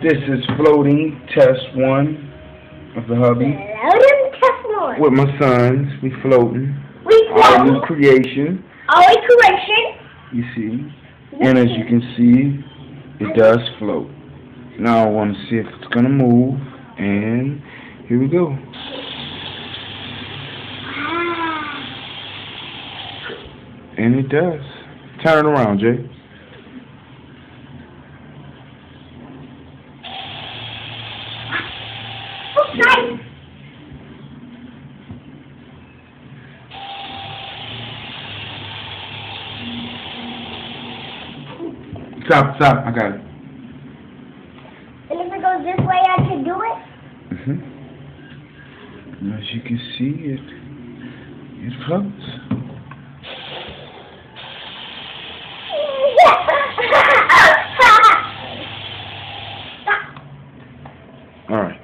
This is floating test one of the hubby. Floating test one. With my sons, we floating. We Our new float. creation. Our creation. You see, and as you can see, it does float. Now I want to see if it's gonna move, and here we go. And it does. Turn it around, Jay. Okay. Stop, stop. I got it. And if it goes this way, I can do it? As you can see, it floats. All right.